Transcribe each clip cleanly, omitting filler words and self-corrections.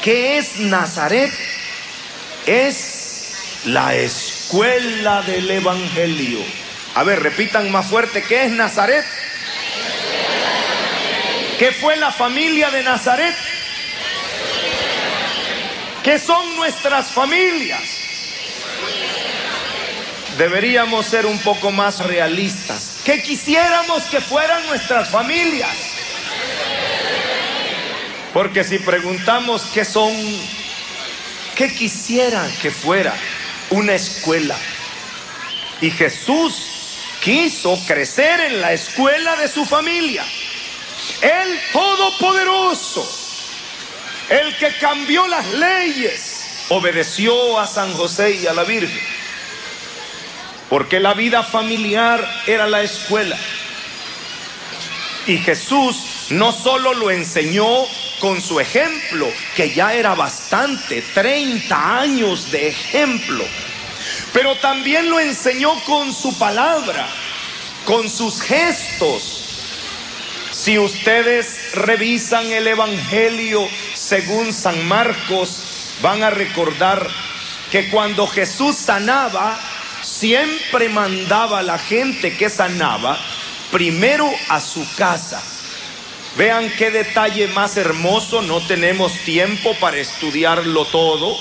¿Qué es Nazaret? Es la escuela del Evangelio. A ver, repitan más fuerte, ¿qué es Nazaret? ¿Qué fue la familia de Nazaret? ¿Qué son nuestras familias? Deberíamos ser un poco más realistas. ¿Qué quisiéramos que fueran nuestras familias? Porque si preguntamos qué son, ¿qué quisieran que fuera una escuela? Y Jesús quiso crecer en la escuela de su familia. El Todopoderoso, el que cambió las leyes, obedeció a San José y a la Virgen, porque la vida familiar era la escuela. Y Jesús no solo lo enseñó con su ejemplo, que ya era bastante, 30 años de ejemplo, pero también lo enseñó con su palabra, con sus gestos. Si ustedes revisan el Evangelio según San Marcos, van a recordar que cuando Jesús sanaba, siempre mandaba a la gente que sanaba primero a su casa. Vean qué detalle más hermoso. No tenemos tiempo para estudiarlo todo,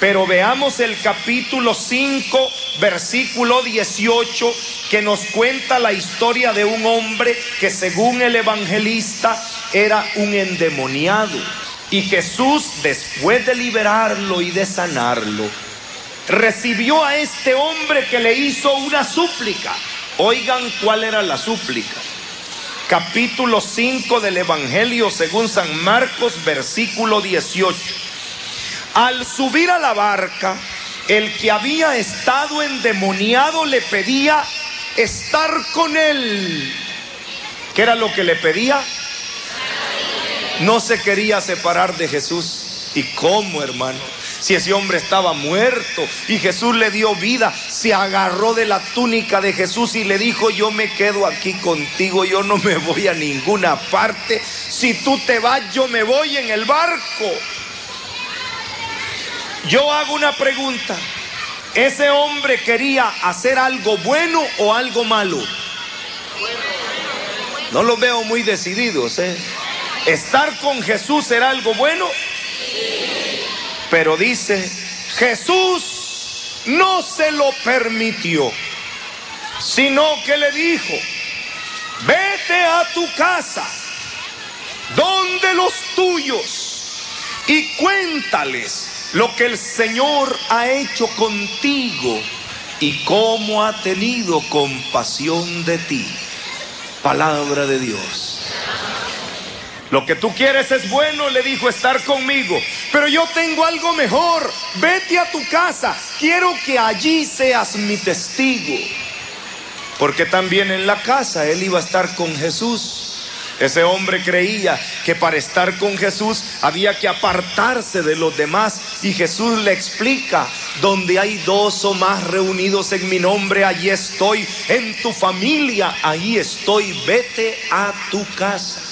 pero veamos el capítulo 5, versículo 18, que nos cuenta la historia de un hombre que, según el evangelista, era un endemoniado. Y Jesús, después de liberarlo y de sanarlo, recibió a este hombre que le hizo una súplica. Oigan cuál era la súplica. Capítulo 5 del Evangelio según San Marcos, versículo 18. Al subir a la barca, el que había estado endemoniado le pedía estar con él. ¿Qué era lo que le pedía? No se quería separar de Jesús. ¿Y cómo, hermano? Si ese hombre estaba muerto y Jesús le dio vida, se agarró de la túnica de Jesús y le dijo: yo me quedo aquí contigo, yo no me voy a ninguna parte. Si tú te vas, yo me voy en el barco. Yo hago una pregunta: ¿ese hombre quería hacer algo bueno o algo malo? No los veo muy decididos, ¿eh? ¿Estar con Jesús era algo bueno? Pero dice, Jesús no se lo permitió, sino que le dijo: vete a tu casa, donde los tuyos, y cuéntales lo que el Señor ha hecho contigo y cómo ha tenido compasión de ti. Palabra de Dios. Lo que tú quieres es bueno, le dijo, estar conmigo, pero yo tengo algo mejor. Vete a tu casa, quiero que allí seas mi testigo. Porque también en la casa él iba a estar con Jesús. Ese hombre creía que para estar con Jesús había que apartarse de los demás, y Jesús le explica: donde hay dos o más reunidos en mi nombre, allí estoy. En tu familia, ahí estoy. Vete a tu casa.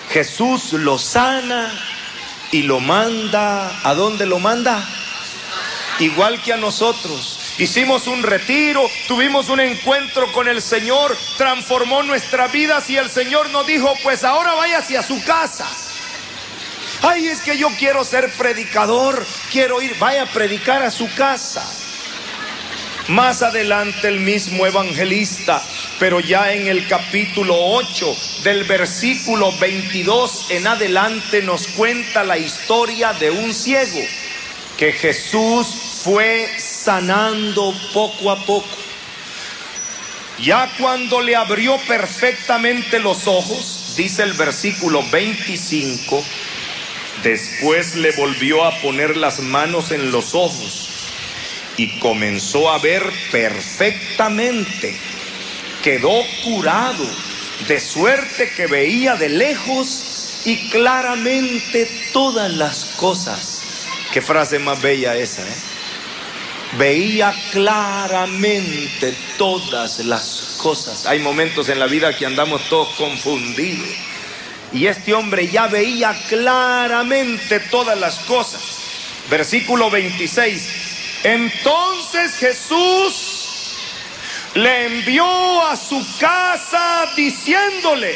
Jesús lo sana y lo manda. ¿A dónde lo manda? Igual que a nosotros. Hicimos un retiro, tuvimos un encuentro con el Señor, transformó nuestras vidas, y el Señor nos dijo: pues ahora váyase a su casa. Ay, es que yo quiero ser predicador, quiero ir. Vaya a predicar a su casa. Más adelante el mismo evangelista, pero ya en el capítulo 8, del versículo 22 en adelante, nos cuenta la historia de un ciego que Jesús fue sanando poco a poco. Ya cuando le abrió perfectamente los ojos, dice el versículo 25, después le volvió a poner las manos en los ojos y comenzó a ver perfectamente. Quedó curado, de suerte que veía de lejos y claramente todas las cosas. Qué frase más bella esa, ¿eh? Veía claramente todas las cosas. Hay momentos en la vida que andamos todos confundidos. Y este hombre ya veía claramente todas las cosas. Versículo 26. Entonces Jesús le envió a su casa diciéndole: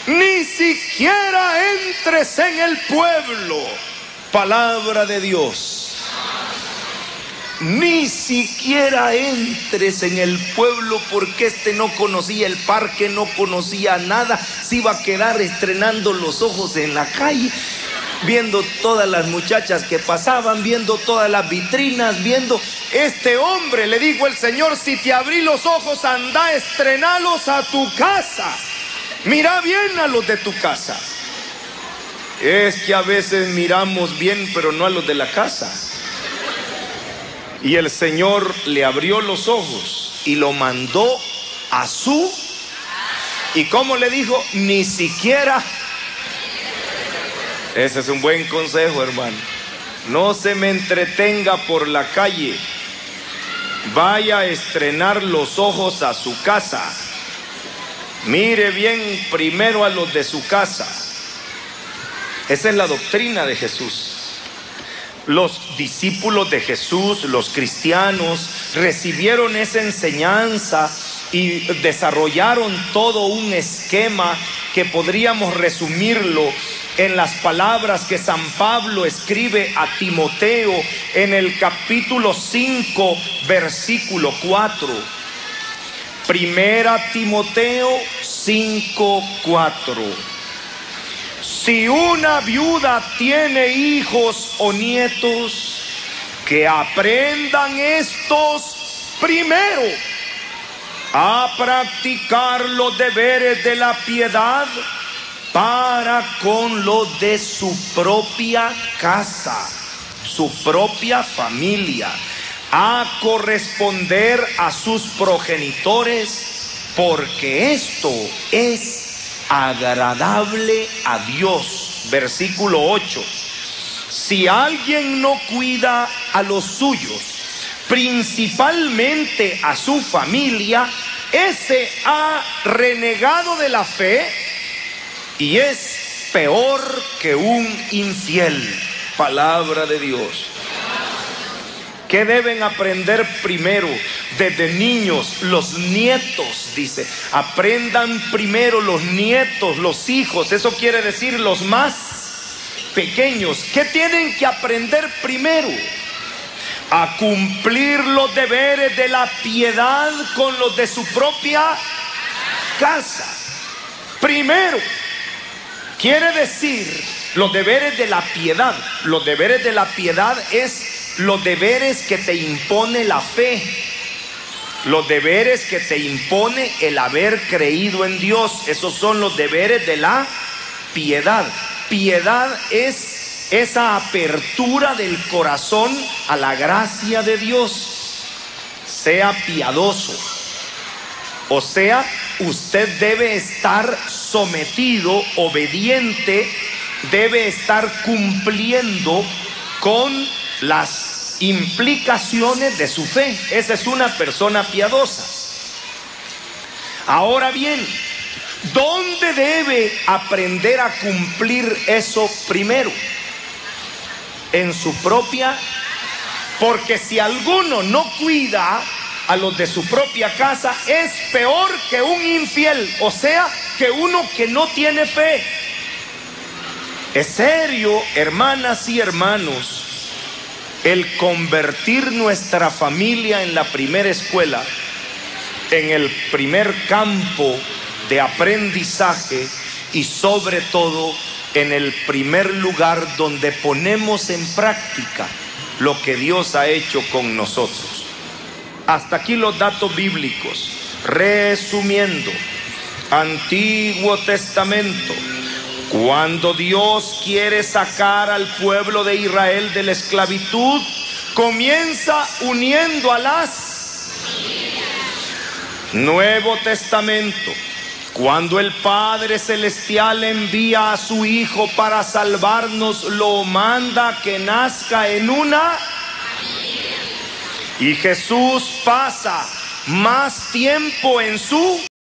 ni siquiera entres en el pueblo. Palabra de Dios. Ni siquiera entres en el pueblo, porque este no conocía el parque, no conocía nada. Se iba a quedar estrenando los ojos en la calle, viendo todas las muchachas que pasaban, viendo todas las vitrinas, viendo. Este hombre, le dijo el Señor: si te abrí los ojos, anda, estrenalos a tu casa. Mira bien a los de tu casa. Es que a veces miramos bien, pero no a los de la casa. Y el Señor le abrió los ojos y lo mandó a su. ¿Y cómo le dijo? Ni siquiera. Ese es un buen consejo, hermano. No se me entretenga por la calle. Vaya a estrenar los ojos a su casa. Mire bien primero a los de su casa. Esa es la doctrina de Jesús. Los discípulos de Jesús, los cristianos, recibieron esa enseñanza y desarrollaron todo un esquema que podríamos resumirlo en las palabras que San Pablo escribe a Timoteo en el capítulo 5, versículo 4. Primera Timoteo 5, 4. Si una viuda tiene hijos o nietos, que aprendan estos primero a practicar los deberes de la piedad para con los de su propia casa, su propia familia, a corresponder a sus progenitores, porque esto es agradable a Dios. Versículo 8. Si alguien no cuida a los suyos, principalmente a su familia, ese ha renegado de la fe y es peor que un infiel. Palabra de Dios. ¿Qué deben aprender primero desde niños? Los nietos, dice. Aprendan primero los nietos, los hijos. Eso quiere decir los más pequeños. ¿Qué tienen que aprender primero? A cumplir los deberes de la piedad con los de su propia casa. Primero. Quiere decir los deberes de la piedad. Los deberes de la piedad es los deberes que te impone la fe, los deberes que te impone el haber creído en Dios. Esos son los deberes de la piedad. Piedad es esa apertura del corazón a la gracia de Dios. Sea piadoso, o sea, usted debe estar sometido, obediente, debe estar cumpliendo con las implicaciones de su fe. Esa es una persona piadosa. Ahora bien, ¿dónde debe aprender a cumplir eso primero? En su propia. Porque si alguno no cuida a los de su propia casa, es peor que un infiel, o sea, que uno que no tiene fe. Es serio, hermanas y hermanos, el convertir nuestra familia en la primera escuela, en el primer campo de aprendizaje y sobre todo en el primer lugar donde ponemos en práctica lo que Dios ha hecho con nosotros. Hasta aquí los datos bíblicos. Resumiendo, Antiguo Testamento. Cuando Dios quiere sacar al pueblo de Israel de la esclavitud, comienza uniendo a las. Nuevo Testamento. Cuando el Padre Celestial envía a su Hijo para salvarnos, lo manda que nazca en una. Y Jesús pasa más tiempo en su